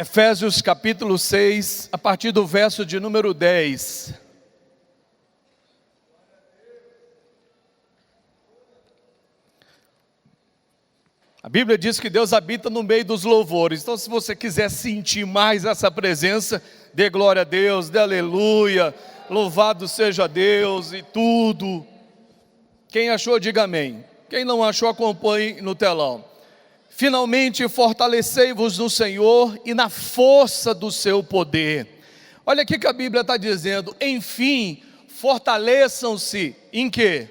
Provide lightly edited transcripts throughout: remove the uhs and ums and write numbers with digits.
Efésios capítulo 6, a partir do verso de número 10. A Bíblia diz que Deus habita no meio dos louvores. Então, se você quiser sentir mais essa presença, dê glória a Deus, dê aleluia, louvado seja Deus e tudo. Quem achou, diga amém. Quem não achou, acompanhe no telão. Finalmente fortalecei-vos no Senhor e na força do seu poder. Olha aqui que a Bíblia está dizendo: enfim, fortaleçam-se em quê?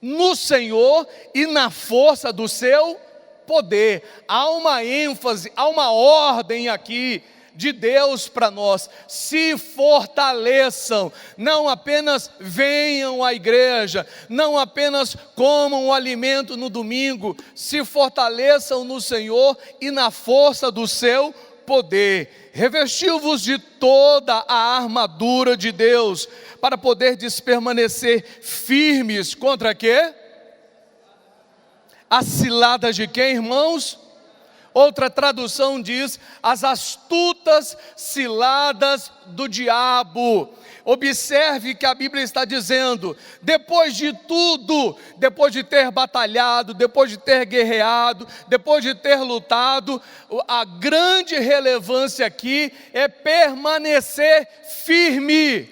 No Senhor e na força do seu poder. Há uma ênfase, há uma ordem aqui de Deus para nós: se fortaleçam, não apenas venham à igreja, não apenas comam o alimento no domingo, se fortaleçam no Senhor e na força do seu poder. Revestiu-vos de toda a armadura de Deus, para poderdes permanecer firmes contra quê? As ciladas de quem, irmãos? Outra tradução diz: as astutas ciladas do diabo. Observe que a Bíblia está dizendo: depois de tudo, depois de ter batalhado, depois de ter guerreado, depois de ter lutado, a grande relevância aqui é permanecer firme,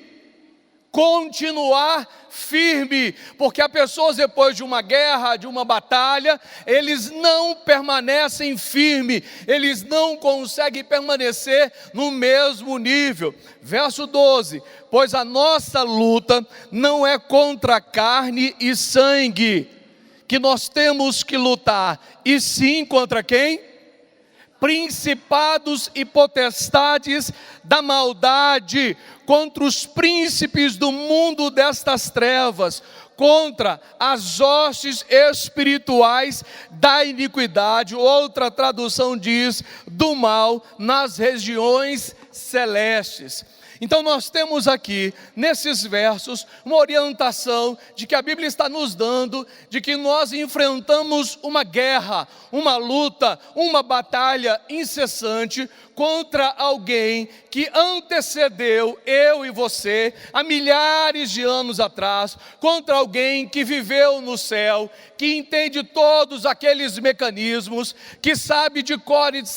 continuar firme, porque há pessoas depois de uma guerra, de uma batalha, eles não permanecem firmes, eles não conseguem permanecer no mesmo nível. Verso 12: pois a nossa luta não é contra carne e sangue, que nós temos que lutar, e sim contra quem? Principados e potestades da maldade, contra os príncipes do mundo destas trevas, contra as hostes espirituais da iniquidade. Outra tradução diz: do mal nas regiões celestes. Então nós temos aqui, nesses versos, uma orientação de que a Bíblia está nos dando, de que nós enfrentamos uma guerra, uma luta, uma batalha incessante contra alguém que antecedeu eu e você há milhares de anos atrás, contra alguém que viveu no céu, que entende todos aqueles mecanismos, que sabe de cor e de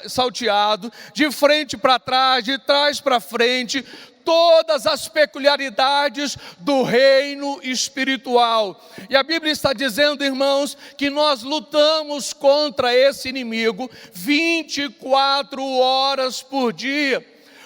salteado, de frente para trás, de trás para frente, todas as peculiaridades do reino espiritual. E a Bíblia está dizendo, irmãos, que nós lutamos contra esse inimigo 24 horas por dia.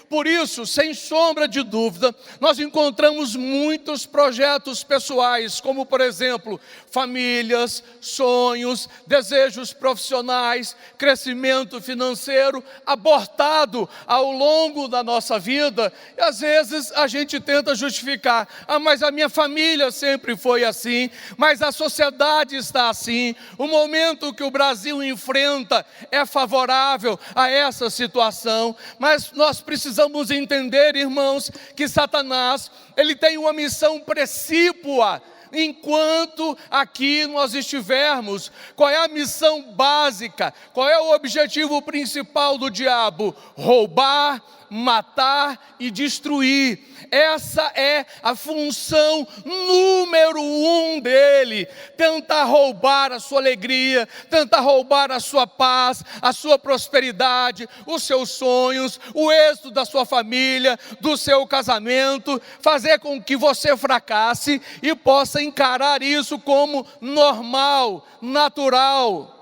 Por isso, sem sombra de dúvida, nós encontramos muitos projetos pessoais, como por exemplo, famílias, sonhos, desejos profissionais, crescimento financeiro, abortado ao longo da nossa vida. E às vezes a gente tenta justificar: mas a minha família sempre foi assim, mas a sociedade está assim, o momento que o Brasil enfrenta é favorável a essa situação. Mas nós precisamos entender, irmãos, que Satanás, ele tem uma missão precípua enquanto aqui nós estivermos. Qual é a missão básica? Qual é o objetivo principal do diabo? Roubar, matar e destruir. Essa é a função número 1 dele: tentar roubar a sua alegria, tentar roubar a sua paz, a sua prosperidade, os seus sonhos, o êxito da sua família, do seu casamento, fazer com que você fracasse e possa encarar isso como normal, natural.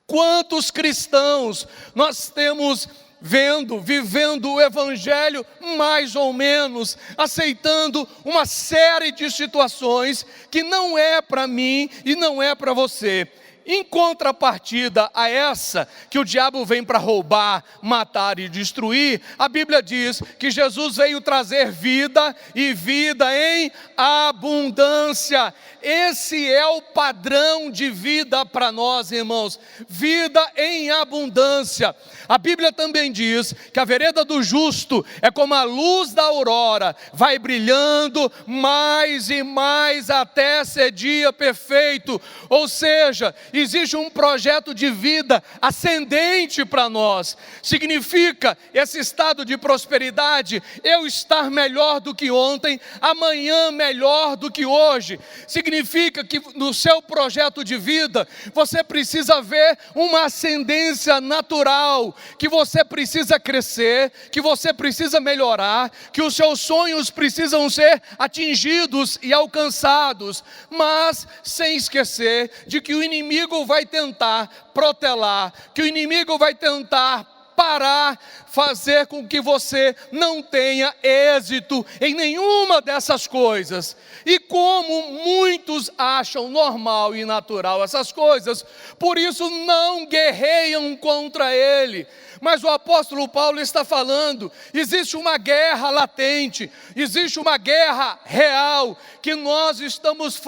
Quantos cristãos nós temos vivendo o evangelho mais ou menos, aceitando uma série de situações que não é para mim e não é para você. Em contrapartida a essa, que o diabo vem para roubar, matar e destruir, a Bíblia diz que Jesus veio trazer vida e vida em abundância. Esse é o padrão de vida para nós, irmãos: vida em abundância. A Bíblia também diz que a vereda do justo é como a luz da aurora, vai brilhando mais e mais até ser dia perfeito. Ou seja, existe um projeto de vida ascendente para nós. Significa esse estado de prosperidade, eu estar melhor do que ontem, amanhã melhor do que hoje. Significa que no seu projeto de vida, você precisa ver uma ascendência natural, que você precisa crescer, que você precisa melhorar, que os seus sonhos precisam ser atingidos e alcançados, mas sem esquecer de que o inimigo vai tentar protelar, que o inimigo vai tentar parar, fazer com que você não tenha êxito em nenhuma dessas coisas. E como muitos acham normal e natural essas coisas, por isso não guerreiam contra ele. Mas o apóstolo Paulo está falando, existe uma guerra latente, existe uma guerra real, que nós estamos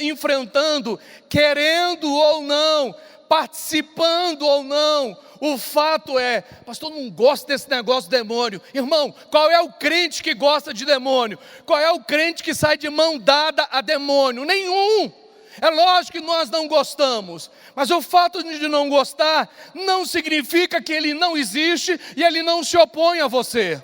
enfrentando, querendo ou não, participando ou não. O fato é, pastor, não gosto desse negócio de demônio. Irmão, qual é o crente que gosta de demônio? Qual é o crente que sai de mão dada a demônio? Nenhum. É lógico que nós não gostamos, mas o fato de não gostar não significa que ele não existe e ele não se opõe a você.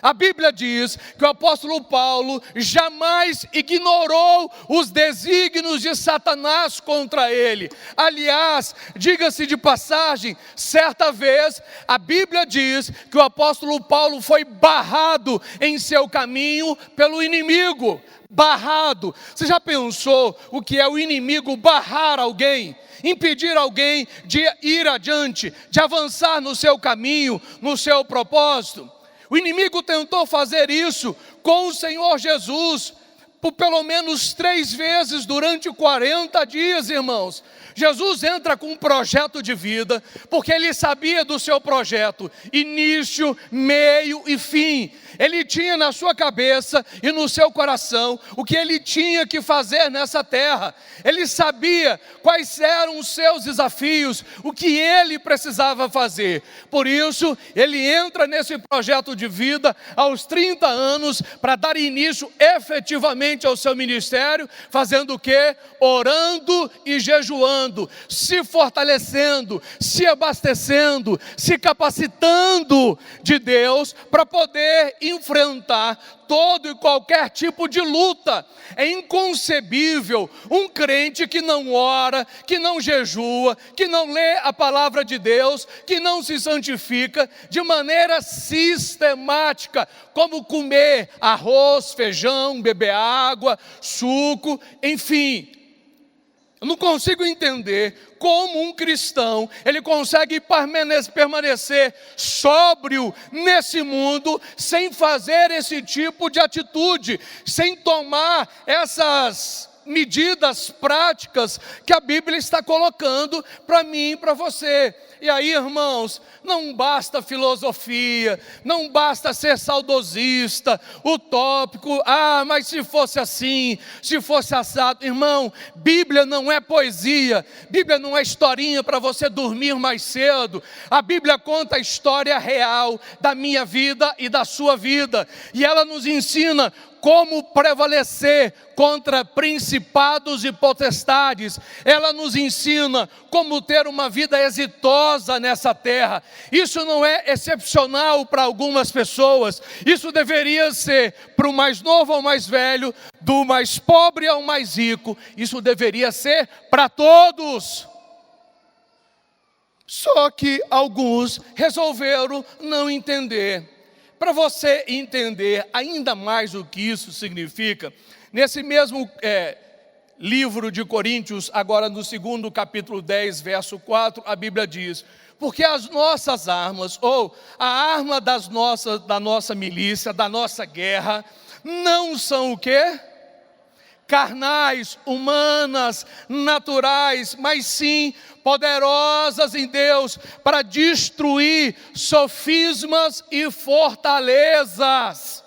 A Bíblia diz que o apóstolo Paulo jamais ignorou os desígnios de Satanás contra ele. Aliás, diga-se de passagem, certa vez a Bíblia diz que o apóstolo Paulo foi barrado em seu caminho pelo inimigo. Barrado. Você já pensou o que é o inimigo barrar alguém? Impedir alguém de ir adiante, de avançar no seu caminho, no seu propósito? O inimigo tentou fazer isso com o Senhor Jesus, por pelo menos 3 vezes durante 40 dias, irmãos. Jesus entra com um projeto de vida, porque ele sabia do seu projeto, início, meio e fim. Ele tinha na sua cabeça e no seu coração o que ele tinha que fazer nessa terra. Ele sabia quais eram os seus desafios, o que ele precisava fazer. Por isso, ele entra nesse projeto de vida aos 30 anos para dar início efetivamente ao seu ministério, fazendo o quê? Orando e jejuando, se fortalecendo, se abastecendo, se capacitando de Deus para poder enfrentar todo e qualquer tipo de luta. É inconcebível um crente que não ora, que não jejua, que não lê a palavra de Deus, que não se santifica de maneira sistemática, como comer arroz, feijão, beber água, suco, enfim. Eu não consigo entender como um cristão, ele consegue permanecer sóbrio nesse mundo, sem fazer esse tipo de atitude, sem tomar essas medidas práticas que a Bíblia está colocando para mim e para você. E aí, irmãos, não basta filosofia, não basta ser saudosista, utópico, mas se fosse assim, se fosse assado. Irmão, Bíblia não é poesia, Bíblia não é historinha para você dormir mais cedo. A Bíblia conta a história real da minha vida e da sua vida, e ela nos ensina como prevalecer contra principados e potestades. Ela nos ensina como ter uma vida exitosa nessa terra. Isso não é excepcional para algumas pessoas. Isso deveria ser para o mais novo ao mais velho, do mais pobre ao mais rico. Isso deveria ser para todos. Só que alguns resolveram não entender. Para você entender ainda mais o que isso significa, nesse mesmo livro de Coríntios, agora no 2º capítulo 10, verso 4, a Bíblia diz: porque as nossas armas, ou a arma da nossa milícia, da nossa guerra, não são o quê? Carnais, humanas, naturais, mas sim poderosas em Deus para destruir sofismas e fortalezas.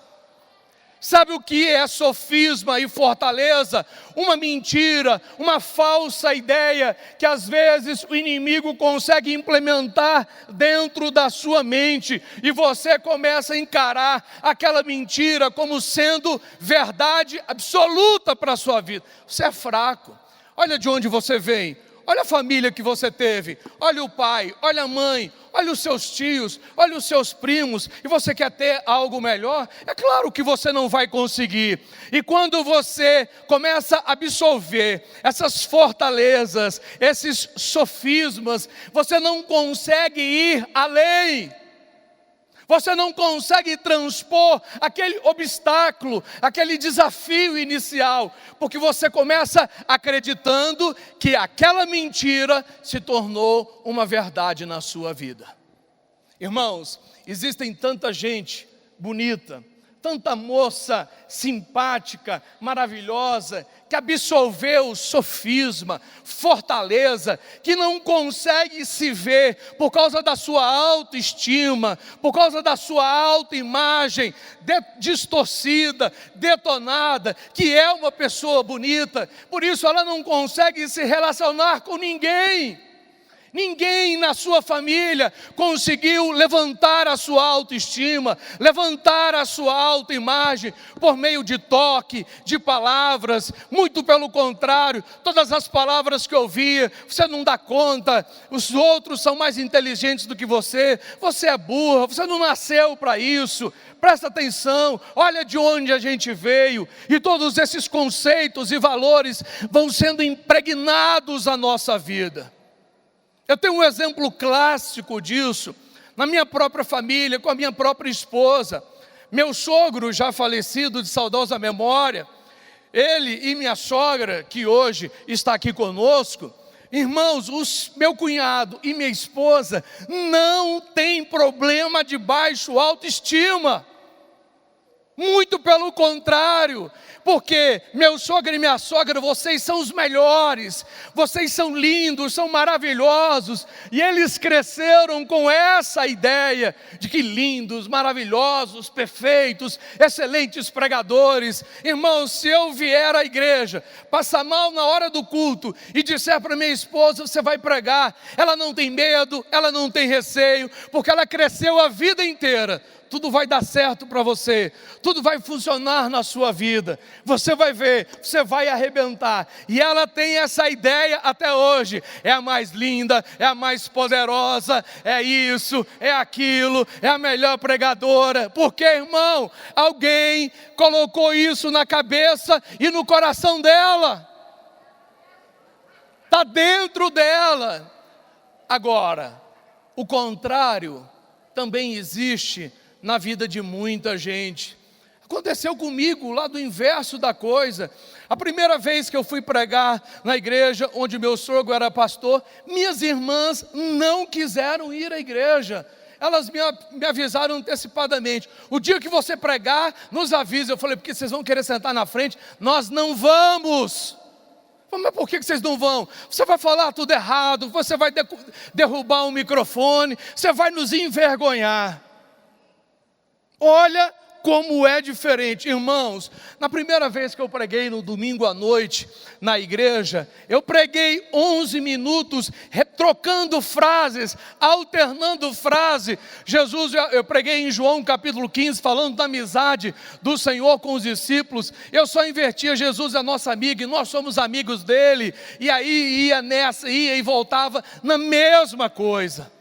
Sabe o que é sofisma e fortaleza? Uma mentira, uma falsa ideia que às vezes o inimigo consegue implementar dentro da sua mente, e você começa a encarar aquela mentira como sendo verdade absoluta para a sua vida. Você é fraco. Olha de onde você vem. olha a família que você teve, olha o pai, olha a mãe, olha os seus tios, olha os seus primos, e você quer ter algo melhor? É claro que você não vai conseguir. E quando você começa a absorver essas fortalezas, esses sofismas, você não consegue ir além. Você não consegue transpor aquele obstáculo, aquele desafio inicial, porque você começa acreditando que aquela mentira se tornou uma verdade na sua vida. Irmãos, existem tanta gente bonita, tanta moça simpática, maravilhosa, que absorveu sofisma, fortaleza, que não consegue se ver por causa da sua autoestima, por causa da sua autoimagem distorcida, detonada, que é uma pessoa bonita, por isso ela não consegue se relacionar com ninguém. Ninguém na sua família conseguiu levantar a sua autoestima, levantar a sua autoimagem por meio de toque, de palavras. Muito pelo contrário, todas as palavras que eu ouvia, você não dá conta, os outros são mais inteligentes do que você é burra, você não nasceu para isso. Presta atenção, olha de onde a gente veio, e todos esses conceitos e valores vão sendo impregnados à nossa vida. Eu tenho um exemplo clássico disso, na minha própria família, com a minha própria esposa. Meu sogro, já falecido, de saudosa memória, ele e minha sogra, que hoje está aqui conosco, irmãos, meu cunhado e minha esposa não têm problema de baixa autoestima. Muito pelo contrário, porque meu sogro e minha sogra, vocês são os melhores, vocês são lindos, são maravilhosos, e eles cresceram com essa ideia de que lindos, maravilhosos, perfeitos, excelentes pregadores. Irmãos, se eu vier à igreja, passar mal na hora do culto e disser para minha esposa, você vai pregar, ela não tem medo, ela não tem receio, porque ela cresceu a vida inteira. Tudo vai dar certo para você, tudo vai funcionar na sua vida, você vai ver, você vai arrebentar, e ela tem essa ideia até hoje, é a mais linda, é a mais poderosa, é isso, é aquilo, é a melhor pregadora, porque irmão, alguém colocou isso na cabeça e no coração dela, está dentro dela. Agora, o contrário também existe na vida de muita gente. Aconteceu comigo lá do inverso da coisa. A primeira vez que eu fui pregar na igreja onde meu sogro era pastor, minhas irmãs não quiseram ir à igreja. Elas me avisaram antecipadamente: o dia que você pregar, nos avisa. Eu falei: porque vocês vão querer sentar na frente? Nós não vamos. Mas por que vocês não vão? Você vai falar tudo errado, você vai derrubar um microfone, você vai nos envergonhar. Olha como é diferente, irmãos. Na primeira vez que eu preguei no domingo à noite na igreja, eu preguei 11 minutos, trocando frases, alternando frase. Eu preguei em João capítulo 15, falando da amizade do Senhor com os discípulos. Eu só invertia: Jesus é nosso amigo e nós somos amigos dele. E aí ia nessa, ia e voltava na mesma coisa.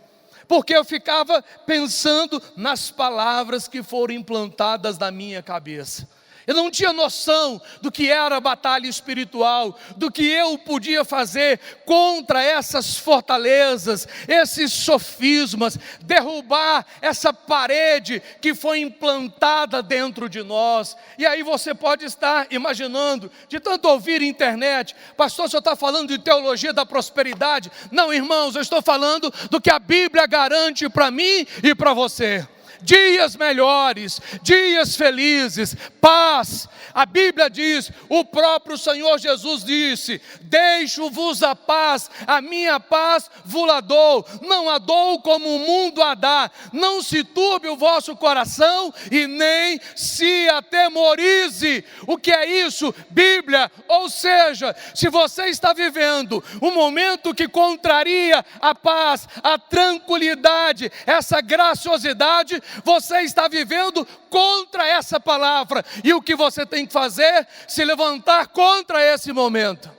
Porque eu ficava pensando nas palavras que foram implantadas na minha cabeça. Eu não tinha noção do que era a batalha espiritual, do que eu podia fazer contra essas fortalezas, esses sofismas, derrubar essa parede que foi implantada dentro de nós. E aí você pode estar imaginando, de tanto ouvir internet: pastor, o senhor está falando de teologia da prosperidade? Não, irmãos, eu estou falando do que a Bíblia garante para mim e para você. Dias melhores, dias felizes, paz. A Bíblia diz, o próprio Senhor Jesus disse: deixo-vos a paz, a minha paz vos-la dou, não a dou como o mundo a dá. Não se turbe o vosso coração e nem se atemorize. O que é isso? Bíblia. Ou seja, se você está vivendo um momento que contraria a paz, a tranquilidade, essa graciosidade, você está vivendo contra essa palavra. E o que você tem que fazer? Se levantar contra esse momento.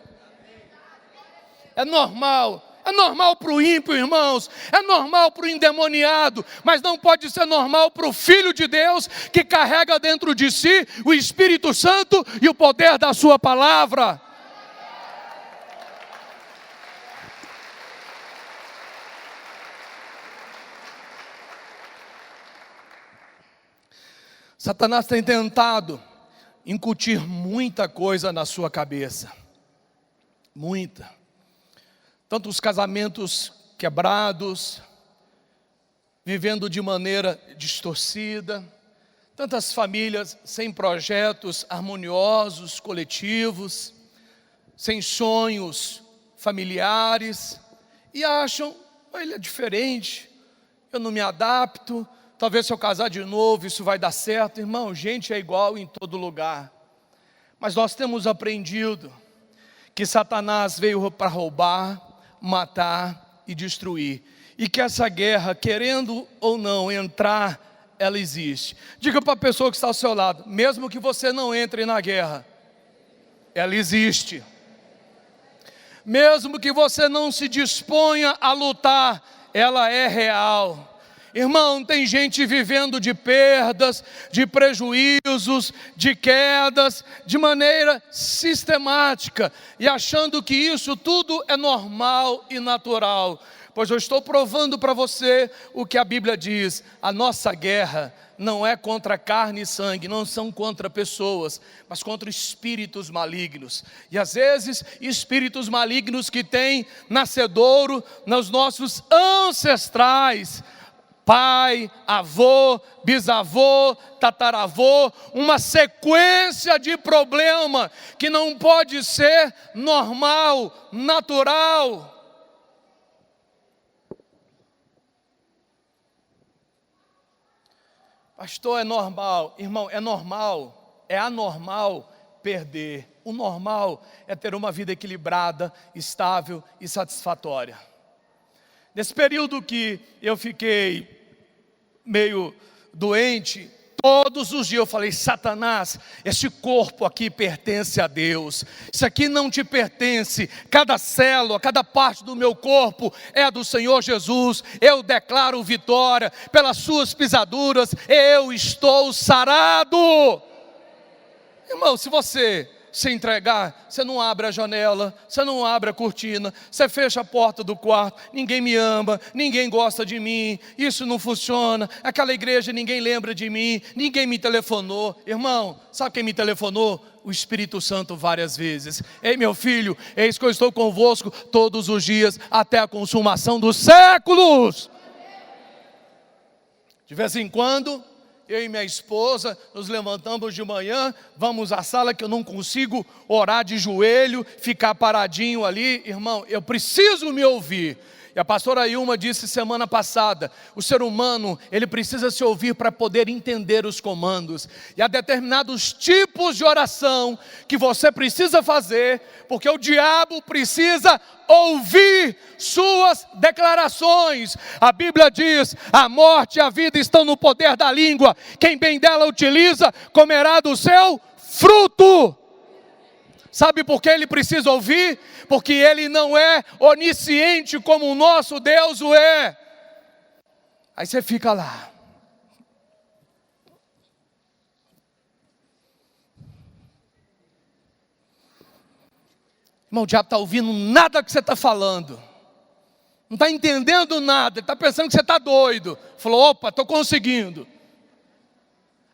É normal. É normal para o ímpio, irmãos, é normal para o endemoniado, mas não pode ser normal para o Filho de Deus, que carrega dentro de si o Espírito Santo e o poder da sua palavra. Satanás tem tentado incutir muita coisa na sua cabeça, muita. Tantos casamentos quebrados, vivendo de maneira distorcida, tantas famílias sem projetos harmoniosos, coletivos, sem sonhos familiares, e acham, ele é diferente, eu não me adapto, talvez se eu casar de novo isso vai dar certo. Irmão, gente é igual em todo lugar, mas nós temos aprendido que Satanás veio para roubar, matar e destruir, e que essa guerra, querendo ou não entrar, ela existe. Diga para a pessoa que está ao seu lado, mesmo que você não entre na guerra, ela existe. Mesmo que você não se disponha a lutar, ela é real. Irmão, tem gente vivendo de perdas, de prejuízos, de quedas, de maneira sistemática, e achando que isso tudo é normal e natural. Pois eu estou provando para você o que a Bíblia diz: a nossa guerra não é contra carne e sangue, não são contra pessoas, mas contra espíritos malignos. E às vezes, espíritos malignos que têm nascedouro nos nossos ancestrais, pai, avô, bisavô, tataravô, uma sequência de problema que não pode ser normal, natural. Pastor, é normal. Irmão, é normal, é anormal perder. O normal é ter uma vida equilibrada, estável e satisfatória. Nesse período que eu fiquei meio doente, todos os dias eu falei: Satanás, esse corpo aqui pertence a Deus, isso aqui não te pertence, cada célula, cada parte do meu corpo é do Senhor Jesus, eu declaro vitória, pelas suas pisaduras eu estou sarado. Irmão, se você se entregar, você não abre a janela, você não abre a cortina, você fecha a porta do quarto, ninguém me ama, ninguém gosta de mim, isso não funciona, aquela igreja ninguém lembra de mim, ninguém me telefonou. Irmão, sabe quem me telefonou? O Espírito Santo várias vezes. Ei, meu filho, eis que eu estou convosco todos os dias, até a consumação dos séculos. De vez em quando, eu e minha esposa nos levantamos de manhã, vamos à sala, que eu não consigo orar de joelho, ficar paradinho ali. Irmão, eu preciso me ouvir. E a pastora Ilma disse semana passada, o ser humano, ele precisa se ouvir para poder entender os comandos. E há determinados tipos de oração que você precisa fazer, porque o diabo precisa ouvir suas declarações. A Bíblia diz: a morte e a vida estão no poder da língua, quem bem dela utiliza, comerá do seu fruto. Sabe por que ele precisa ouvir? Porque ele não é onisciente como o nosso Deus o é. Aí você fica lá. Irmão, o diabo está ouvindo nada que você está falando. Não está entendendo nada. Ele está pensando que você está doido. Falou: opa, estou conseguindo.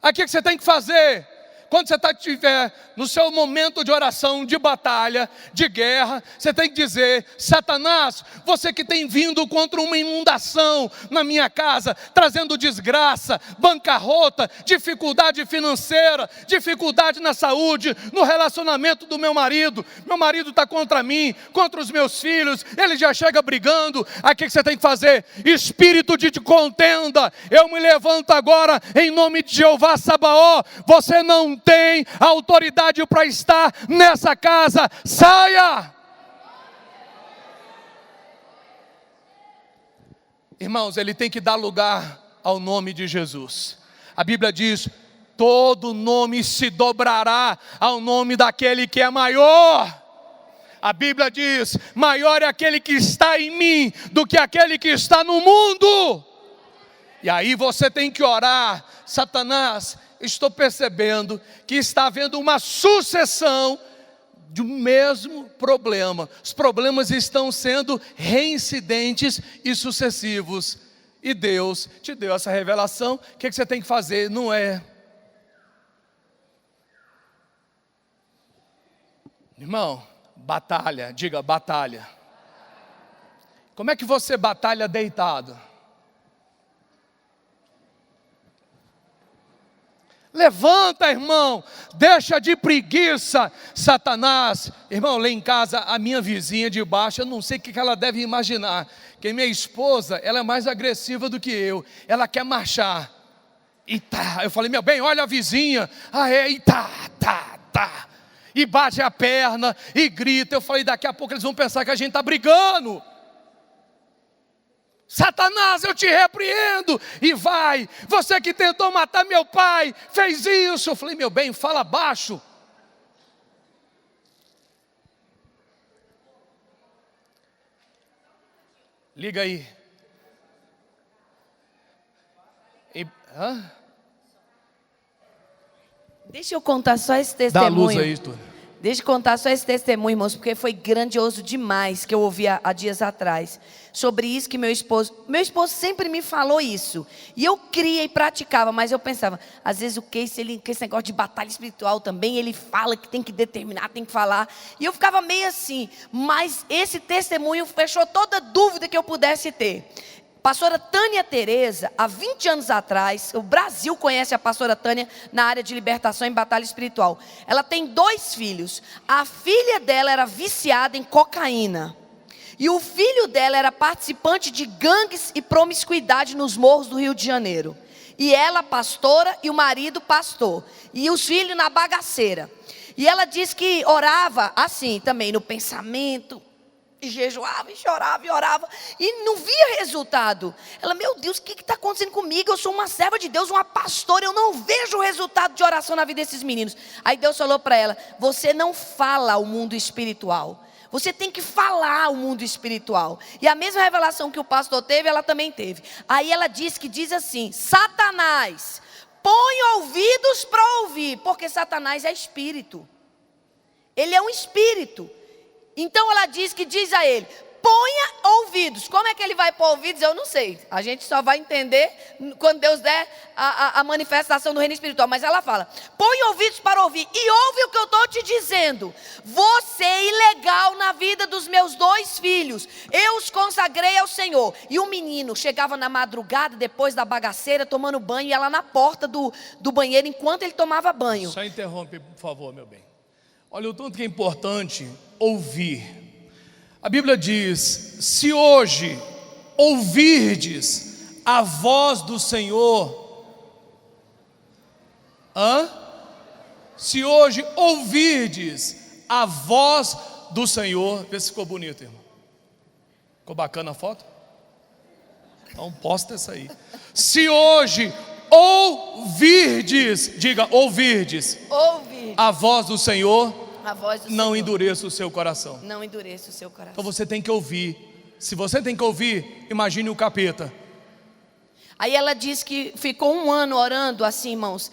Aí o que você tem que fazer? Quando você estiver no seu momento de oração, de batalha, de guerra, você tem que dizer: Satanás, você que tem vindo contra uma inundação na minha casa, trazendo desgraça, bancarrota, dificuldade financeira, dificuldade na saúde, no relacionamento do meu marido está contra mim, contra os meus filhos, ele já chega brigando. Aí o que você tem que fazer? Espírito de contenda, eu me levanto agora em nome de Jeová Sabaó, você não tem autoridade para estar nessa casa, saia! Irmãos, ele tem que dar lugar ao nome de Jesus. A Bíblia diz: todo nome se dobrará ao nome daquele que é maior. A Bíblia diz: maior é aquele que está em mim do que aquele que está no mundo. E aí você tem que orar: Satanás, estou percebendo que está havendo uma sucessão de um mesmo problema. Os problemas estão sendo reincidentes e sucessivos. E Deus te deu essa revelação. O que você tem que fazer? Não é, irmão, batalha. Diga batalha. Como é que você batalha deitado? Levanta, irmão, deixa de preguiça, Satanás. Irmão, lá em casa, a minha vizinha de baixo, eu não sei o que ela deve imaginar, que minha esposa, ela é mais agressiva do que eu, ela quer marchar, e tá, eu falei: meu bem, olha a vizinha, e tá, e bate a perna, e grita. Eu falei: daqui a pouco eles vão pensar que a gente está brigando. Satanás, eu te repreendo. E vai, você que tentou matar meu pai, fez isso. Eu falei: meu bem, fala baixo. Liga aí. Deixa eu contar só esse testemunho. Dá luz aí, Túlio. Deixa eu contar só esse testemunho, irmãos, porque foi grandioso demais que eu ouvi há dias atrás. Sobre isso que meu esposo sempre me falou isso. E eu cria e praticava, mas eu pensava, às vezes o Keis, com esse negócio de batalha espiritual também, ele fala que tem que determinar, tem que falar. E eu ficava meio assim, mas esse testemunho fechou toda dúvida que eu pudesse ter. Pastora Tânia Tereza, há 20 anos atrás, o Brasil conhece a pastora Tânia na área de libertação em batalha espiritual. Ela tem 2 filhos. A filha dela era viciada em cocaína. E o filho dela era participante de gangues e promiscuidade nos morros do Rio de Janeiro. E ela pastora e o marido pastor. E os filhos na bagaceira. E ela diz que orava assim também no pensamento. E jejuava, e chorava, e orava, e não via resultado. Ela: meu Deus, o que está acontecendo comigo? Eu sou uma serva de Deus, uma pastora, eu não vejo o resultado de oração na vida desses meninos. Aí Deus falou para ela: você não fala o mundo espiritual, você tem que falar o mundo espiritual. E a mesma revelação que o pastor teve, ela também teve. Aí ela diz assim: Satanás, põe ouvidos para ouvir, porque Satanás é espírito, ele é um espírito. Então ela diz a ele: ponha ouvidos. Como é que ele vai pôr ouvidos? Eu não sei. A gente só vai entender quando Deus der a manifestação do reino espiritual. Mas ela fala: põe ouvidos para ouvir. E ouve o que eu estou te dizendo. Você é ilegal na vida dos meus 2 filhos. Eu os consagrei ao Senhor. E o menino chegava na madrugada, depois da bagaceira, tomando banho. E ela na porta do banheiro enquanto ele tomava banho. Só interrompe, por favor, meu bem. Olha o tanto que é importante ouvir. A Bíblia diz: se hoje ouvirdes a voz do Senhor, se hoje ouvirdes a voz do Senhor, vê se ficou bonito, irmão. Ficou bacana a foto? Então posta essa aí. Se hoje ouvirdes, diga ouvirdes, a voz do Senhor, não endureça o seu coração. Não endureça o seu coração. Então você tem que ouvir. Se você tem que ouvir, imagine o capeta. Aí ela diz que ficou 1 ano orando assim, irmãos.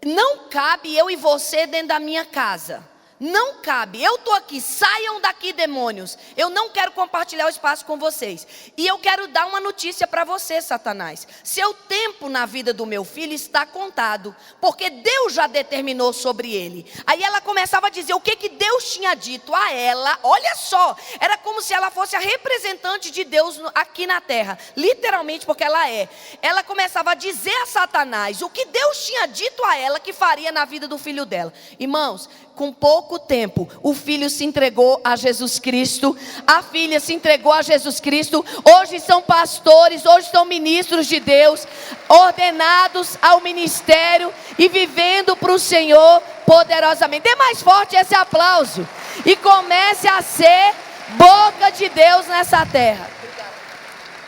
Não cabe eu e você dentro da minha casa. Não cabe, eu estou aqui, saiam daqui, demônios. Eu não quero compartilhar o espaço com vocês. E eu quero dar uma notícia para você, Satanás. Seu tempo na vida do meu filho está contado, porque Deus já determinou sobre ele. Aí ela começava a dizer o que Deus tinha dito a ela. Olha só, era como se ela fosse a representante de Deus aqui na terra. Literalmente, porque ela é. Ela começava a dizer a Satanás o que Deus tinha dito a ela que faria na vida do filho dela. Irmãos, com pouco tempo, o filho se entregou a Jesus Cristo, a filha se entregou a Jesus Cristo. Hoje são pastores, hoje são ministros de Deus, ordenados ao ministério e vivendo para o Senhor poderosamente. Dê mais forte esse aplauso e comece a ser boca de Deus nessa terra.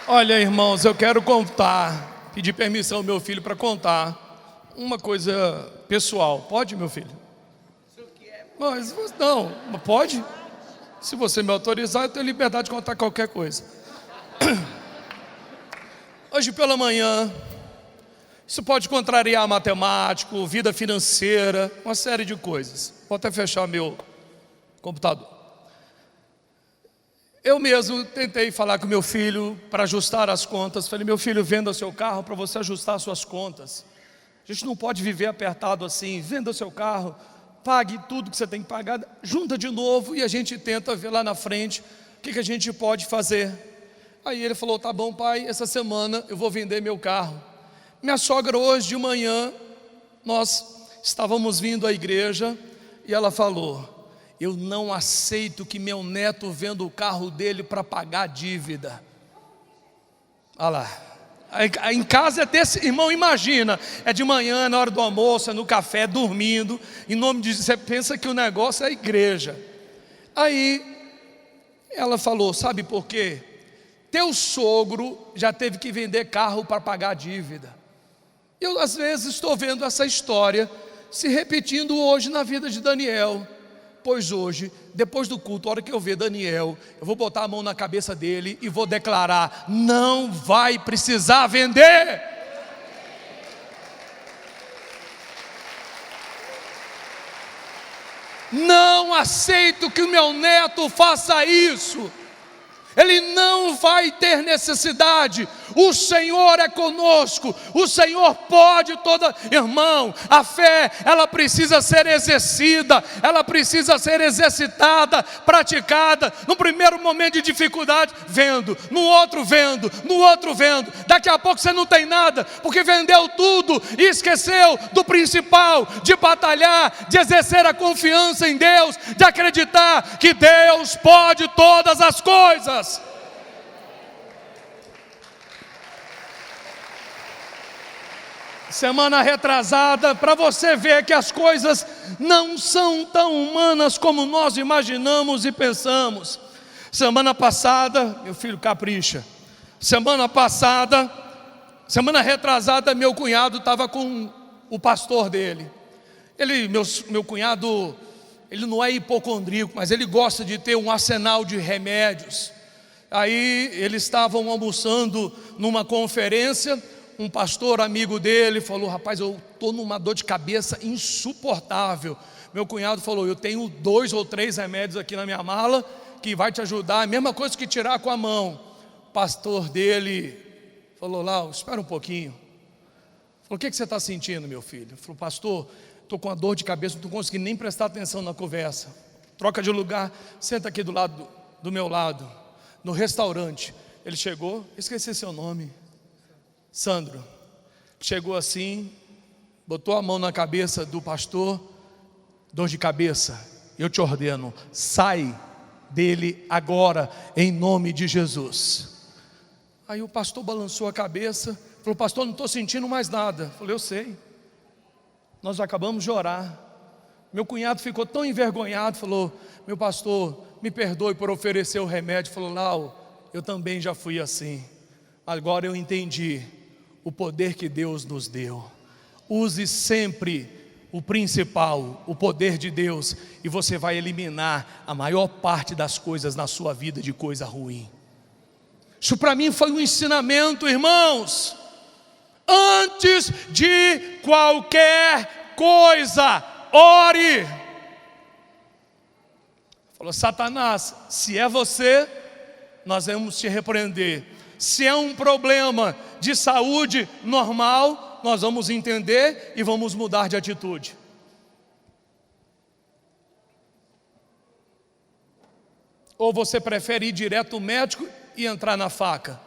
Olha, irmãos, eu quero pedir permissão ao meu filho para contar uma coisa pessoal. Pode, meu filho? Mas não, pode? Se você me autorizar, eu tenho liberdade de contar qualquer coisa. Hoje pela manhã, isso pode contrariar matemático, vida financeira, uma série de coisas. Vou até fechar meu computador. Eu mesmo tentei falar com meu filho para ajustar as contas. Falei, meu filho, venda seu carro para você ajustar as suas contas. A gente não pode viver apertado assim. Venda seu carro, pague tudo que você tem que pagar, junta de novo e a gente tenta ver lá na frente o que a gente pode fazer. Aí ele falou, tá bom pai, essa semana eu vou vender meu carro. Minha sogra hoje de manhã, nós estávamos vindo à igreja e ela falou, eu não aceito que meu neto venda o carro dele para pagar a dívida. Olha lá. Em casa é desse, irmão, imagina, é de manhã, na hora do almoço, é no café, dormindo, em nome de, você pensa que o negócio é a igreja. Aí, ela falou, sabe por quê? Teu sogro já teve que vender carro para pagar a dívida. Eu às vezes estou vendo essa história se repetindo hoje na vida de Daniel. Pois hoje, depois do culto, a hora que eu ver Daniel, eu vou botar a mão na cabeça dele e vou declarar, não vai precisar vender. Não aceito que o meu neto faça isso. Ele não vai ter necessidade. O Senhor é conosco. O Senhor pode toda... Irmão, a fé, ela precisa ser exercida, ela precisa ser exercitada, praticada. No primeiro momento de dificuldade, vendo. No outro, vendo. No outro, vendo. Daqui a pouco você não tem nada, porque vendeu tudo e esqueceu do principal, de batalhar, de exercer a confiança em Deus, de acreditar que Deus pode todas as coisas. Semana retrasada, para você ver que as coisas não são tão humanas como nós imaginamos e pensamos. Semana passada, meu filho capricha. Semana retrasada, meu cunhado estava com o pastor dele. Meu cunhado, ele não é hipocondríaco, mas ele gosta de ter um arsenal de remédios. Aí eles estavam almoçando numa conferência. Um pastor amigo dele falou, rapaz, eu estou numa dor de cabeça insuportável. Meu cunhado falou, eu tenho 2 ou 3 remédios aqui na minha mala, que vai te ajudar, a mesma coisa que tirar com a mão. O pastor dele falou, Lau, espera um pouquinho. Falou, o que você está sentindo, meu filho? Falou, pastor, estou com uma dor de cabeça, não estou conseguindo nem prestar atenção na conversa. Troca de lugar, senta aqui do meu lado, no restaurante. Ele chegou, esqueci seu nome. Sandro, chegou assim, botou a mão na cabeça do pastor, dor de cabeça, eu te ordeno, sai dele agora, em nome de Jesus. Aí o pastor balançou a cabeça, falou, pastor, não estou sentindo mais nada. Eu falei, eu sei, nós acabamos de orar. Meu cunhado ficou tão envergonhado, falou, meu pastor, me perdoe por oferecer o remédio. Falou, Lau, eu também já fui assim, agora eu entendi o poder que Deus nos deu. Use sempre o principal, o poder de Deus, e você vai eliminar a maior parte das coisas na sua vida de coisa ruim. Isso para mim foi um ensinamento, irmãos. Antes de qualquer coisa, ore. Falou, Satanás, se é você, nós vamos te repreender. Se é um problema de saúde normal, nós vamos entender e vamos mudar de atitude. Ou você prefere ir direto ao médico e entrar na faca?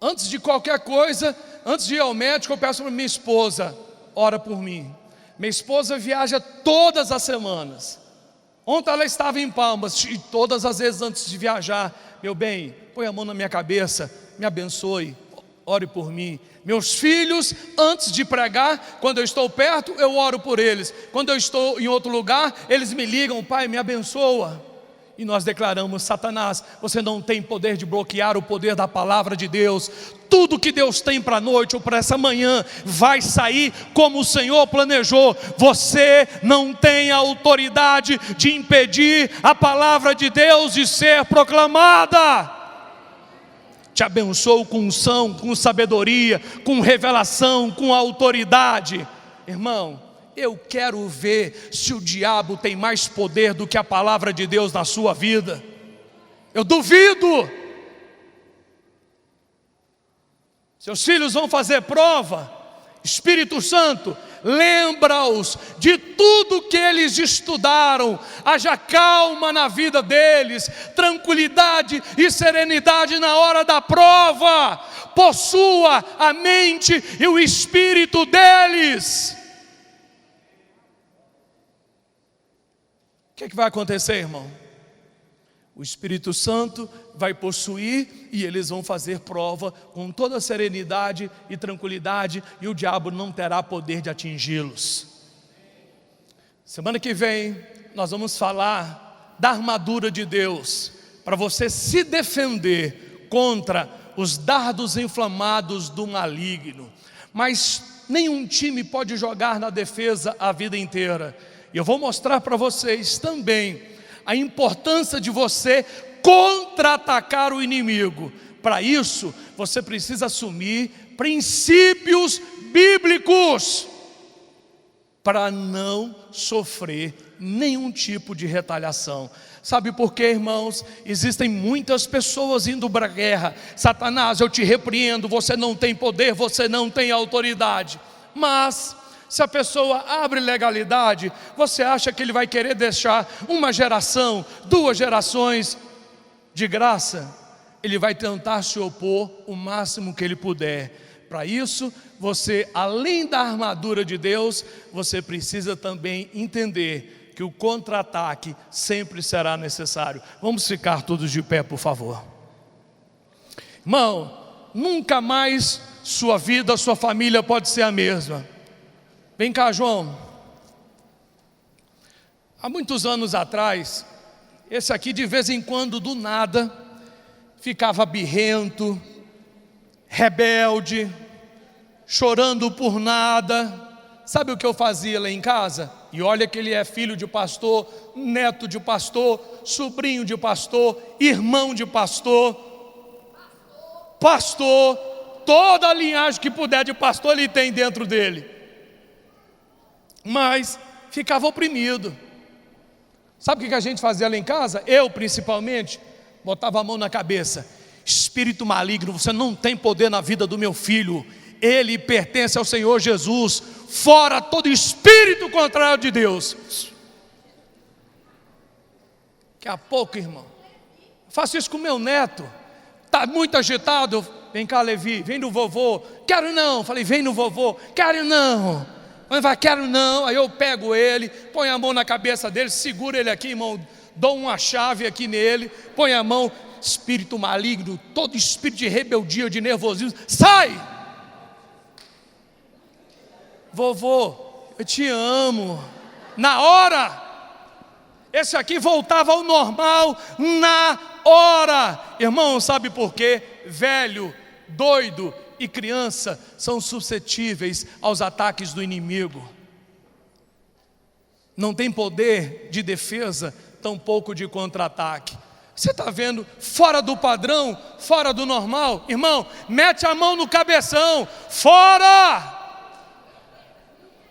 Antes de qualquer coisa, antes de ir ao médico, eu peço para minha esposa, ora por mim. Minha esposa viaja todas as semanas. Ontem ela estava em Palmas, e todas as vezes antes de viajar, meu bem, põe a mão na minha cabeça, me abençoe, ore por mim. Meus filhos, antes de pregar, quando eu estou perto, eu oro por eles. Quando eu estou em outro lugar, eles me ligam, pai, me abençoa. E nós declaramos: Satanás, você não tem poder de bloquear o poder da palavra de Deus. Tudo que Deus tem para a noite ou para essa manhã vai sair como o Senhor planejou. Você não tem autoridade de impedir a palavra de Deus de ser proclamada. Te abençoo com unção, com sabedoria, com revelação, com autoridade. Irmão, eu quero ver se o diabo tem mais poder do que a palavra de Deus na sua vida. Eu duvido. Seus filhos vão fazer prova. Espírito Santo, lembra-os de tudo que eles estudaram. Haja calma na vida deles, tranquilidade e serenidade na hora da prova. Possua a mente e o espírito deles. O que vai acontecer, irmão? O Espírito Santo vai possuir e eles vão fazer prova com toda serenidade e tranquilidade, e o diabo não terá poder de atingi-los. Semana que vem nós vamos falar da armadura de Deus, para você se defender contra os dardos inflamados do maligno. Mas nenhum time pode jogar na defesa a vida inteira. E eu vou mostrar para vocês também a importância de você contra-atacar o inimigo. Para isso, você precisa assumir princípios bíblicos para não sofrer nenhum tipo de retaliação. Sabe por quê, irmãos? Existem muitas pessoas indo para a guerra. Satanás, eu te repreendo, você não tem poder, você não tem autoridade. Mas se a pessoa abre legalidade, você acha que ele vai querer deixar uma geração, 2 gerações de graça? Ele vai tentar se opor o máximo que ele puder. Para isso, você, além da armadura de Deus, você precisa também entender que o contra-ataque sempre será necessário. Vamos ficar todos de pé, por favor. Irmão, nunca mais sua vida, sua família pode ser a mesma. Vem cá, João. Há muitos anos atrás, esse aqui de vez em quando, do nada, ficava birrento, rebelde, chorando por nada. Sabe o que eu fazia lá em casa? E olha que ele é filho de pastor, neto de pastor, sobrinho de pastor, irmão de pastor, toda a linhagem que puder de pastor ele tem dentro dele. Mas ficava oprimido. Sabe o que a gente fazia lá em casa? Eu principalmente, botava a mão na cabeça: espírito maligno, você não tem poder na vida do meu filho. Ele pertence ao Senhor Jesus. Fora todo espírito contrário de Deus. Daqui a pouco, irmão, faço isso com meu neto. Está muito agitado. Vem cá, Levi, vem no vovô. Quero não. Falei, vem no vovô. Quero não. Mas vai, quero não. Aí eu pego ele, ponho a mão na cabeça dele, seguro ele aqui, irmão, dou uma chave aqui nele, põe a mão. Espírito maligno, todo espírito de rebeldia, de nervosismo, sai! Vovô, eu te amo. Na hora, esse aqui voltava ao normal, na hora. Irmão, sabe por quê? Velho, doido e criança são suscetíveis aos ataques do inimigo. Não tem poder de defesa, tampouco de contra-ataque. Você está vendo, fora do padrão, fora do normal, irmão, mete a mão no cabeção, fora!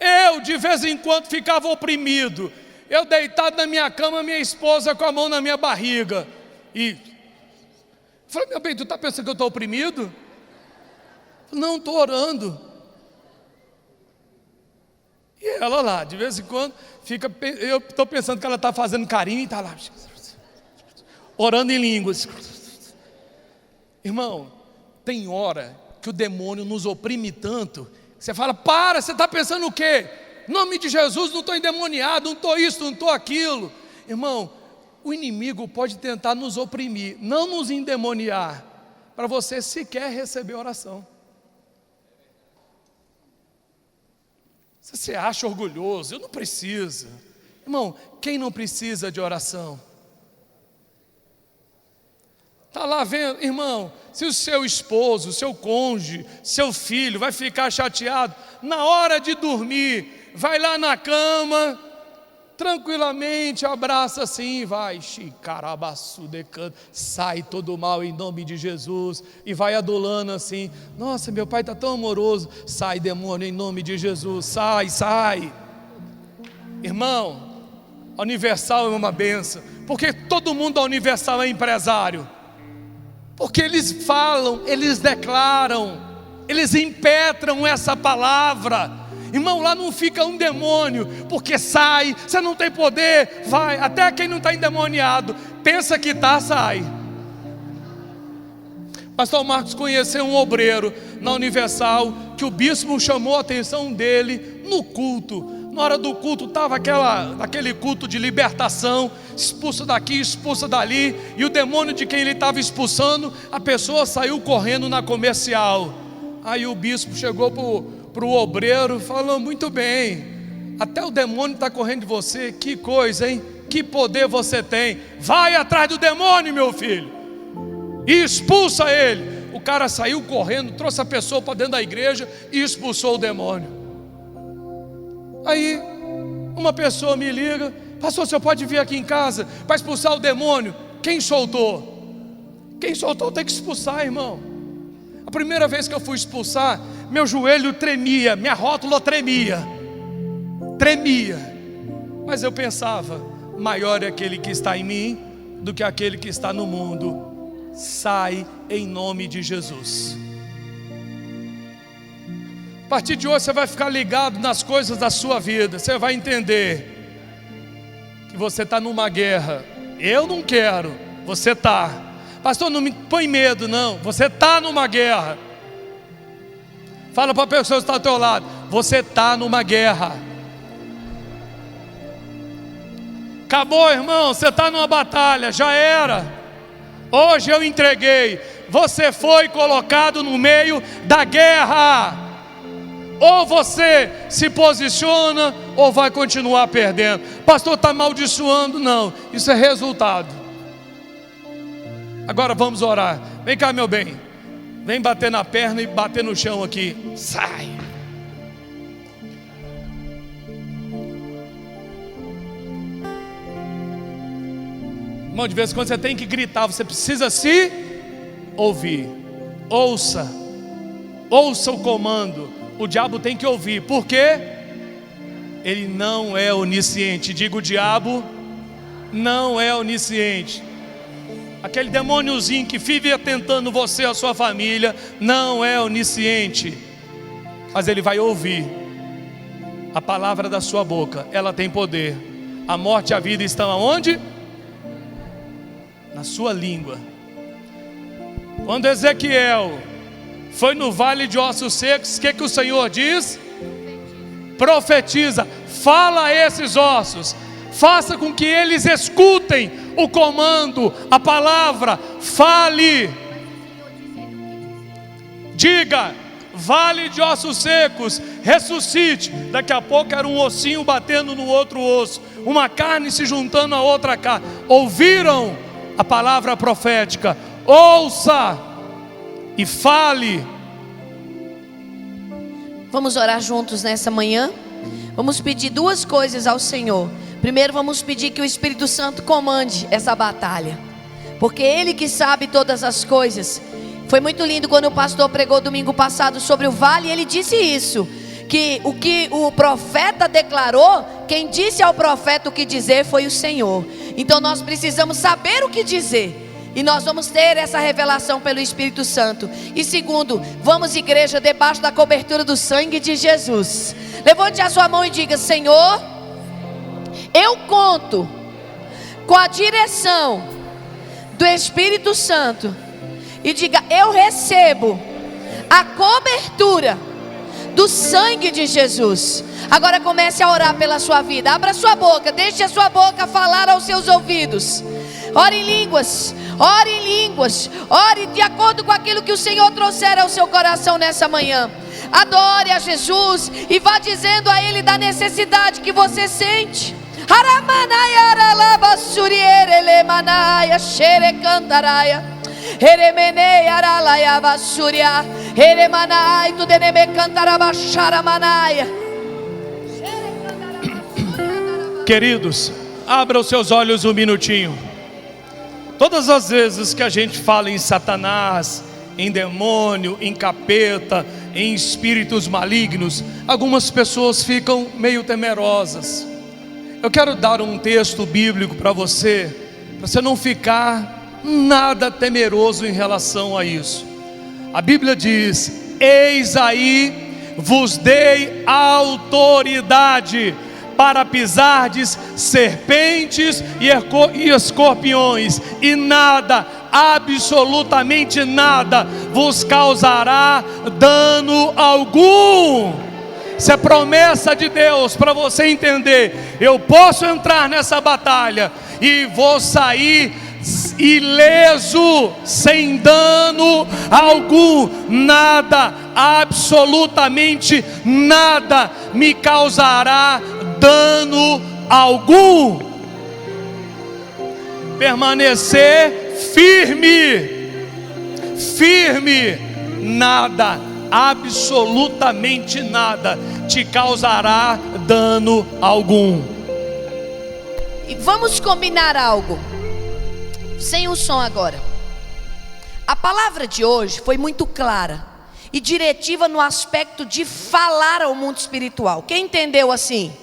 Eu de vez em quando ficava oprimido, eu deitado na minha cama, minha esposa com a mão na minha barriga, e falei, meu bem, tu está pensando que eu estou oprimido? Não, estou orando. E ela lá, de vez em quando, eu estou pensando que ela está fazendo carinho e está lá, orando em línguas. Irmão, tem hora que o demônio nos oprime tanto, que você fala, para, você está pensando o quê? Em nome de Jesus, não estou endemoniado, não estou isso, não estou aquilo. Irmão, o inimigo pode tentar nos oprimir, não nos endemoniar, para você sequer receber oração. Se você acha orgulhoso, eu não preciso. Irmão, quem não precisa de oração? Está lá vendo, irmão, se o seu esposo, seu cônjuge, seu filho vai ficar chateado, na hora de dormir, vai lá na cama, tranquilamente, abraça assim, vai, sai todo mal em nome de Jesus, e vai adulando assim, nossa, meu pai está tão amoroso, sai demônio em nome de Jesus, sai. Irmão, a Universal é uma benção, porque todo mundo da Universal é empresário, porque eles falam, eles declaram, eles impetram essa palavra. Irmão, lá não fica um demônio, porque sai, você não tem poder, vai, até quem não está endemoniado, pensa que está, sai. Pastor Marcos conheceu um obreiro na Universal, que o bispo chamou a atenção dele no culto. Na hora do culto estava aquele culto de libertação, expulsa daqui, expulsa dali, e o demônio de quem ele estava expulsando, a pessoa saiu correndo na comercial. Aí o bispo chegou para o obreiro e falou, muito bem, até o demônio está correndo de você, que coisa, hein? Que poder você tem, vai atrás do demônio, meu filho, e expulsa ele. O cara saiu correndo, trouxe a pessoa para dentro da igreja e expulsou o demônio. Aí uma pessoa me liga, pastor, você pode vir aqui em casa para expulsar o demônio? Quem soltou? Quem soltou tem que expulsar, irmão. A primeira vez que eu fui expulsar, meu joelho tremia, minha rótula tremia, mas eu pensava, maior é aquele que está em mim do que aquele que está no mundo. Sai em nome de Jesus. A partir de hoje você vai ficar ligado nas coisas da sua vida, você vai entender que você está numa guerra. Eu não quero, você está. Pastor, não me põe medo não, você está numa guerra. Fala para a pessoa que está ao teu lado, você está numa guerra. Acabou, irmão, você está numa batalha, já era. Hoje eu entreguei, você foi colocado no meio da guerra. Ou você se posiciona, ou vai continuar perdendo. Pastor, está amaldiçoando? Não, isso é resultado. Agora vamos orar. Vem cá, meu bem, vem bater na perna e bater no chão aqui. Sai. Irmão, de vez em quando você tem que gritar, você precisa se ouvir. Ouça o comando. O diabo tem que ouvir, por quê? Ele não é onisciente. Diga, o diabo não é onisciente. Aquele demôniozinho que vive tentando você e a sua família não é onisciente, mas ele vai ouvir a palavra da sua boca. Ela tem poder. A morte e a vida estão aonde? Na sua língua. Quando Ezequiel foi no vale de ossos secos, o que o Senhor diz? Profetiza, fala a esses ossos, faça com que eles escutem o comando, a palavra, fale. Diga, vale de ossos secos, ressuscite. Daqui a pouco era um ossinho batendo no outro osso, uma carne se juntando a outra carne. Ouviram a palavra profética? Ouça e fale. Vamos orar juntos nessa manhã. Vamos pedir duas coisas ao Senhor. Primeiro, vamos pedir que o Espírito Santo comande essa batalha, porque Ele que sabe todas as coisas. Foi muito lindo quando o pastor pregou domingo passado sobre o vale. Ele disse isso, que o profeta declarou, quem disse ao profeta o que dizer foi o Senhor. Então nós precisamos saber o que dizer, e nós vamos ter essa revelação pelo Espírito Santo. E segundo, vamos, igreja, debaixo da cobertura do sangue de Jesus. Levante a sua mão e diga: Senhor, eu conto com a direção do Espírito Santo. E diga: eu recebo a cobertura do sangue de Jesus. Agora comece a orar pela sua vida. Abra sua boca, deixe a sua boca falar aos seus ouvidos. Ore em línguas, ore em línguas, ore de acordo com aquilo que o Senhor trouxer ao seu coração nessa manhã. Adore a Jesus e vá dizendo a Ele da necessidade que você sente. Eremenei aralaia vassuria. Eremanai tu deneme cantarabachara manaia. Queridos, abra os seus olhos um minutinho. Todas as vezes que a gente fala em Satanás, em demônio, em capeta, em espíritos malignos, algumas pessoas ficam meio temerosas. Eu quero dar um texto bíblico para você não ficar nada temeroso em relação a isso. A Bíblia diz: eis aí vos dei autoridade para pisardes serpentes e escorpiões, e nada, absolutamente nada, vos causará dano algum. Isso é promessa de Deus para você entender. Eu posso entrar nessa batalha e vou sair ileso, sem dano algum. Nada, absolutamente nada me causará dano algum. Permanecer firme, nada, absolutamente nada te causará dano algum. E vamos combinar algo, sem o som agora. A palavra de hoje foi muito clara e diretiva no aspecto de falar ao mundo espiritual. Quem entendeu assim?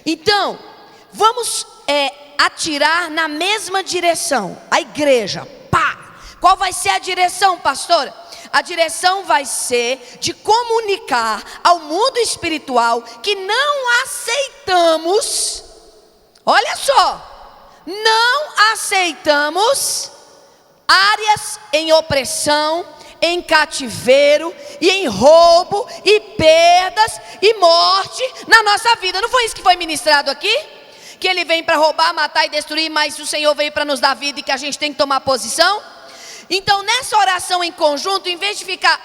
Então, vamos atirar na mesma direção. A igreja, pá! Qual vai ser a direção, pastora? A direção vai ser de comunicar ao mundo espiritual que não aceitamos, olha só, não aceitamos áreas em opressão, em cativeiro e em roubo e perdas e morte na nossa vida. Não foi isso que foi ministrado aqui? Que ele vem para roubar, matar e destruir, mas o Senhor veio para nos dar vida e que a gente tem que tomar posição. Então nessa oração em conjunto, em vez de ficar,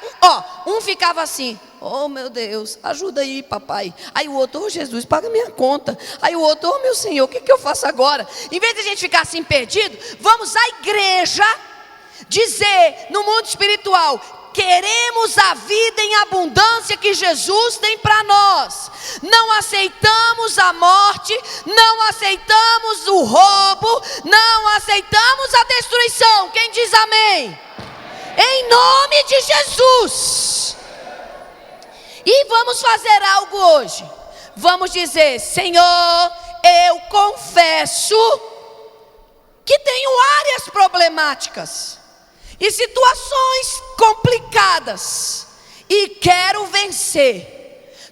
um ficava assim: oh meu Deus, ajuda aí papai. Aí o outro: oh Jesus, paga minha conta. Aí o outro: oh meu Senhor, o que eu faço agora? Em vez de a gente ficar assim perdido, vamos à igreja dizer no mundo espiritual: queremos a vida em abundância que Jesus tem para nós. Não aceitamos a morte, não aceitamos o roubo, não aceitamos a destruição. Quem diz amém? Em nome de Jesus. E vamos fazer algo hoje. Vamos dizer: Senhor, eu confesso que tenho áreas problemáticas e situações complicadas, e quero vencer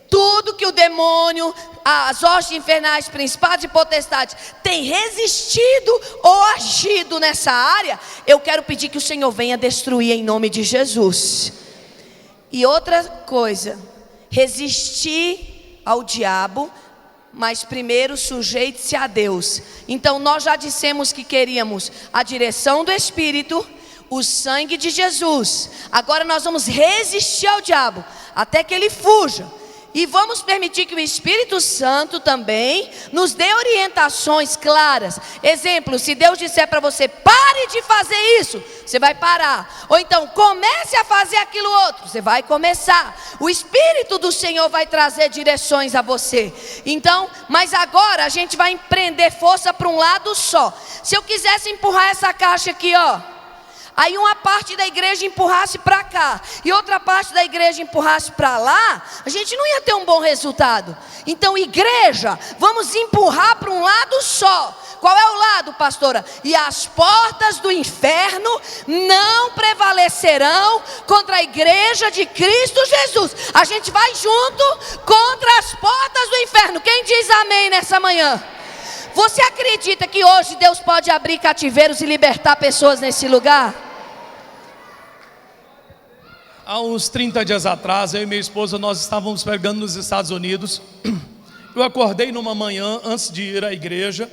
tudo que o demônio, as hostes infernais, principados e potestades tem resistido ou agido nessa área. Eu quero pedir que o Senhor venha destruir em nome de Jesus. E outra coisa, resistir ao diabo, mas primeiro sujeite-se a Deus. Então nós já dissemos que queríamos a direção do Espírito, o sangue de Jesus. Agora nós vamos resistir ao diabo até que ele fuja. E vamos permitir que o Espírito Santo também nos dê orientações claras. Exemplo, se Deus disser para você: pare de fazer isso, você vai parar. Ou então, comece a fazer aquilo outro, você vai começar. O Espírito do Senhor vai trazer direções a você. Então, mas agora a gente vai empreender força para um lado só. Se eu quisesse empurrar essa caixa aqui, aí uma parte da igreja empurrasse para cá e outra parte da igreja empurrasse para lá, a gente não ia ter um bom resultado. Então, igreja, vamos empurrar para um lado só. Qual é o lado, pastora? E as portas do inferno não prevalecerão contra a igreja de Cristo Jesus. A gente vai junto contra as portas do inferno. Quem diz amém nessa manhã? Você acredita que hoje Deus pode abrir cativeiros e libertar pessoas nesse lugar? Há uns 30 dias atrás, eu e minha esposa, nós estávamos pregando nos Estados Unidos. Eu acordei numa manhã, antes de ir à igreja.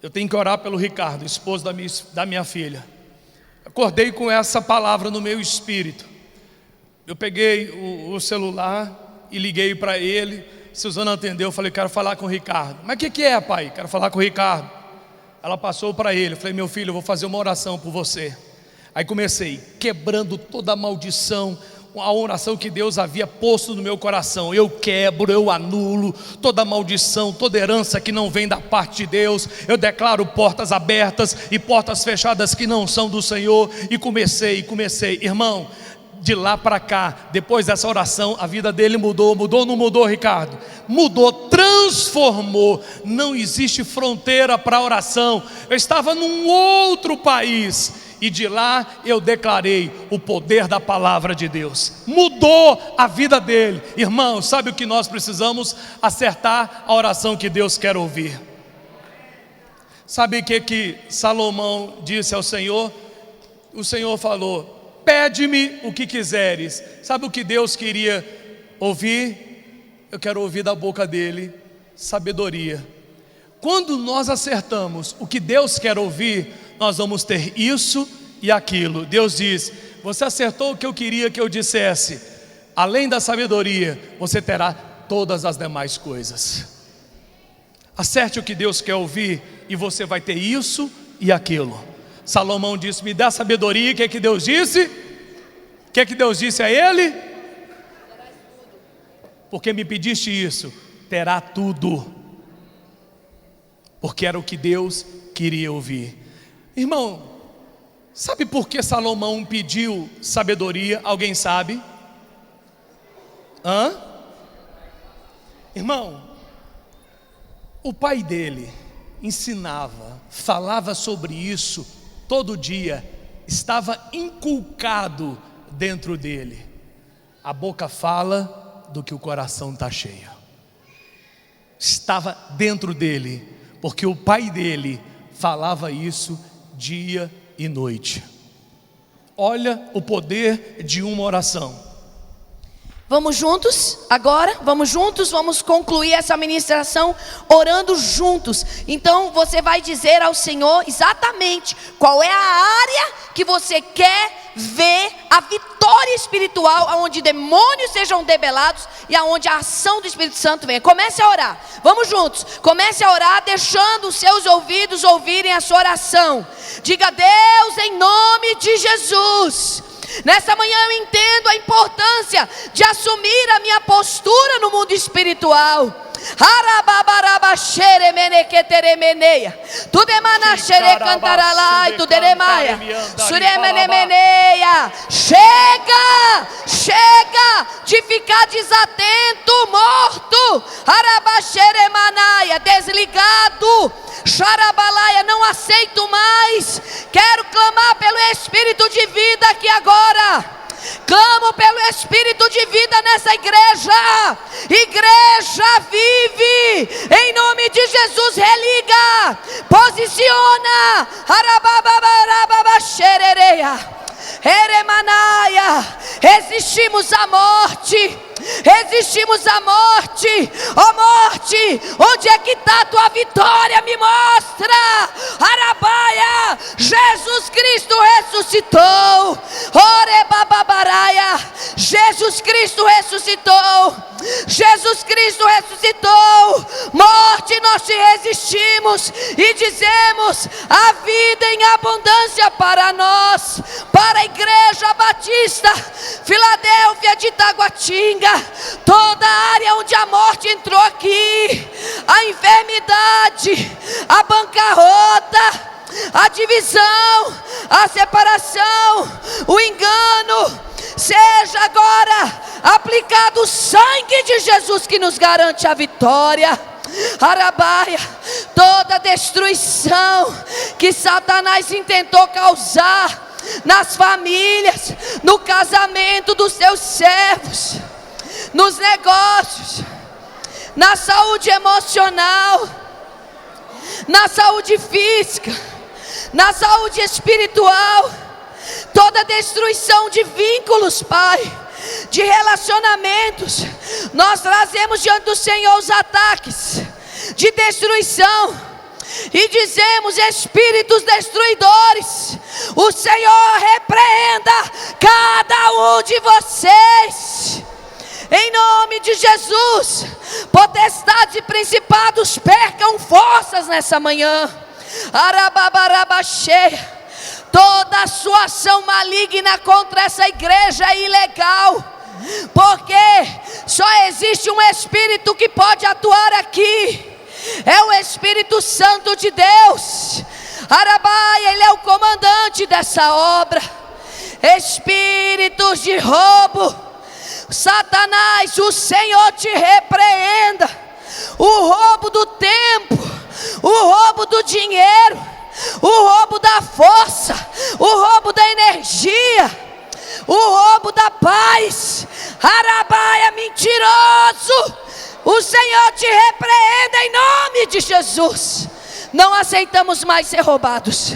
Eu tenho que orar pelo Ricardo, esposo da minha filha. Acordei com essa palavra no meu espírito. Eu peguei o celular e liguei para ele. Suzana atendeu, eu falei: quero falar com o Ricardo. Mas o que é, pai? Quero falar com o Ricardo. Ela passou para ele, eu falei: meu filho, eu vou fazer uma oração por você. Aí comecei, quebrando toda a maldição, a oração que Deus havia posto no meu coração. Eu quebro, eu anulo toda maldição, toda herança que não vem da parte de Deus. Eu declaro portas abertas e portas fechadas que não são do Senhor. E comecei, irmão, de lá para cá, depois dessa oração, a vida dele mudou ou não mudou, Ricardo? Mudou, transformou. Não existe fronteira para oração. Eu estava num outro país, e de lá eu declarei o poder da palavra de Deus. Mudou a vida dele. Irmão, sabe o que nós precisamos? Acertar a oração que Deus quer ouvir. Sabe o que Salomão disse ao Senhor? O Senhor falou: pede-me o que quiseres. Sabe o que Deus queria ouvir? Eu quero ouvir da boca dele sabedoria. Quando nós acertamos o que Deus quer ouvir, nós vamos ter isso e aquilo. Deus diz: você acertou o que eu queria que eu dissesse. Além da sabedoria, você terá todas as demais coisas. Acerte o que Deus quer ouvir e você vai ter isso e aquilo. Salomão disse: me dá sabedoria. O que é que Deus disse? O que é que Deus disse a ele? Porque me pediste isso, terá tudo. Porque era o que Deus queria ouvir. Irmão, sabe por que Salomão pediu sabedoria? Alguém sabe? Irmão, o pai dele ensinava, falava sobre isso todo dia, estava inculcado dentro dele. A boca fala do que o coração está cheio. Estava dentro dele, porque o pai dele falava isso dia e noite. Olha o poder de uma oração. Vamos juntos agora? Vamos juntos? Vamos concluir essa ministração orando juntos. Então você vai dizer ao Senhor exatamente qual é a área que você quer ver a vitória espiritual, onde demônios sejam debelados e aonde a ação do Espírito Santo venha. Comece a orar. Vamos juntos. Comece a orar deixando os seus ouvidos ouvirem a sua oração. Diga: Deus, em nome de Jesus, nessa manhã eu entendo a importância de assumir a minha postura no mundo espiritual. Chega de ficar desatento, morto, desligado, não aceito mais. Quero clamar pelo Espírito de vida aqui agora. Clamo pelo Espírito de vida nessa igreja. Igreja vive, em nome de Jesus. Religa, posiciona. Resistimos à morte. Resistimos à morte. Ó morte, onde é que está a tua vitória? Me mostra. Arabaia, Jesus Cristo ressuscitou. Orebababaraia, Jesus Cristo ressuscitou. Jesus Cristo ressuscitou. Morte, nós te resistimos e dizemos: a vida em abundância para nós, para a Igreja Batista Filadélfia de Taguatinga. Toda a área onde a morte entrou aqui, a enfermidade, a bancarrota, a divisão, a separação, o engano, seja agora aplicado o sangue de Jesus que nos garante a vitória. Arabaia, toda destruição que Satanás intentou causar nas famílias, no casamento dos seus servos, nos negócios, na saúde emocional, na saúde física, na saúde espiritual, toda destruição de vínculos, Pai, de relacionamentos, nós trazemos diante do Senhor os ataques de destruição e dizemos: espíritos destruidores, o Senhor repreenda cada um de vocês, em nome de Jesus. Potestades e principados percam forças nessa manhã. Arababarabaxeia. Toda a sua ação maligna contra essa igreja é ilegal, porque só existe um Espírito que pode atuar aqui, é o Espírito Santo de Deus. Arabaia, Ele é o comandante dessa obra. Espíritos de roubo, Satanás, o Senhor te repreenda. O roubo do tempo, o roubo do dinheiro, o roubo da força, o roubo da energia, o roubo da paz. Arabaia, mentiroso, o Senhor te repreenda em nome de Jesus. Não aceitamos mais ser roubados.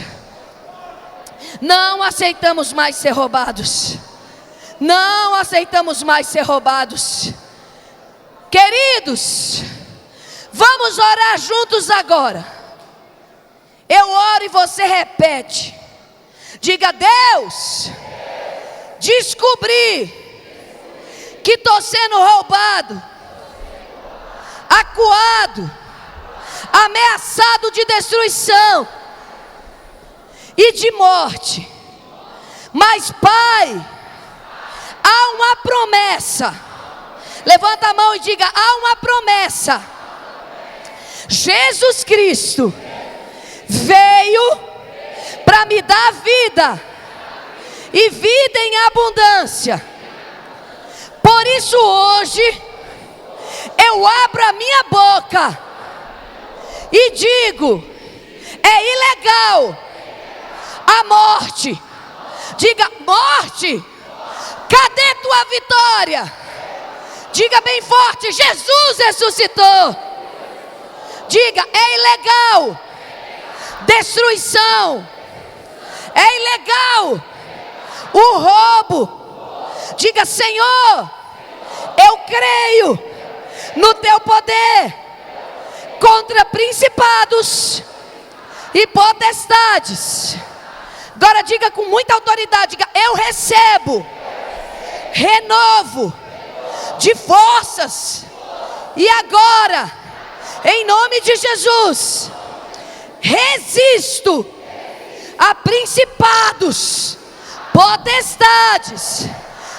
Não aceitamos mais ser roubados. Não aceitamos mais ser roubados. Queridos, vamos orar juntos agora. Eu oro e você repete. Diga: Deus, descobri que estou sendo roubado, acuado, ameaçado de destruição e de morte. Mas Pai, há uma promessa. Levanta a mão e diga: há uma promessa. Jesus Cristo veio para me dar vida, e vida em abundância. Por isso hoje eu abro a minha boca e digo: é ilegal a morte. Diga: morte, cadê tua vitória? Diga bem forte: Jesus ressuscitou. Diga: é ilegal destruição, é ilegal o roubo. Diga: Senhor, eu creio no teu poder contra principados e potestades. Agora diga com muita autoridade: diga: eu recebo renovo de forças. E agora, em nome de Jesus, resisto a principados, potestades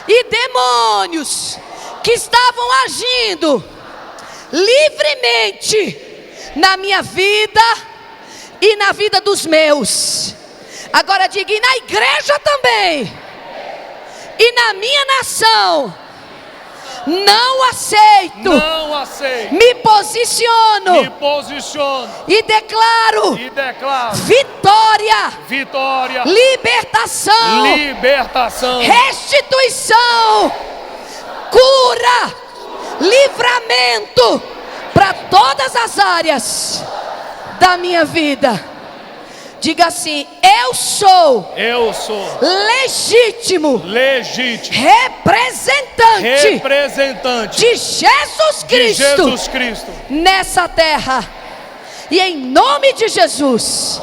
e demônios que estavam agindo livremente na minha vida e na vida dos meus. Agora diga: e na igreja também, e na minha nação, não aceito, me posiciono e declaro vitória, libertação, restituição, cura, livramento para todas as áreas da minha vida. Diga assim: eu sou legítimo representante de Jesus Cristo nessa terra. E em nome de Jesus,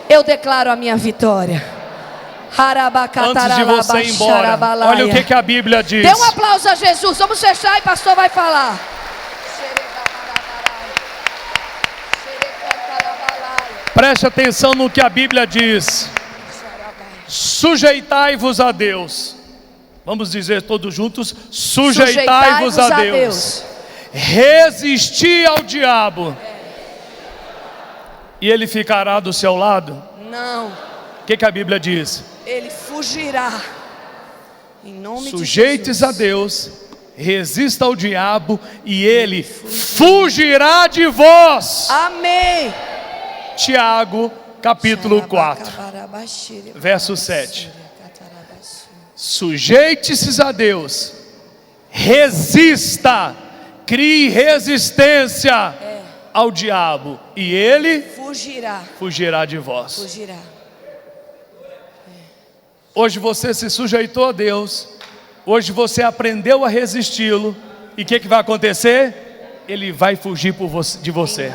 eu declaro a minha vitória. Antes de você ir embora, olha o que a Bíblia diz. Dê um aplauso a Jesus. Vamos fechar e o pastor vai falar. Preste atenção no que a Bíblia diz. Sujeitai-vos a Deus. Vamos dizer todos juntos: sujeitai-vos a Deus. Resisti ao diabo, e ele ficará do seu lado? Não. O que a Bíblia diz? Ele fugirá. Em nome de Sujeites a Deus, resista ao diabo, e ele fugirá de vós. Amém. Tiago, capítulo 4, verso 7. Sujeite-se a Deus, resista, crie resistência ao diabo, e ele fugirá de vós. Hoje você se sujeitou a Deus, hoje você aprendeu a resisti-lo, e o que vai acontecer? Ele vai fugir de você.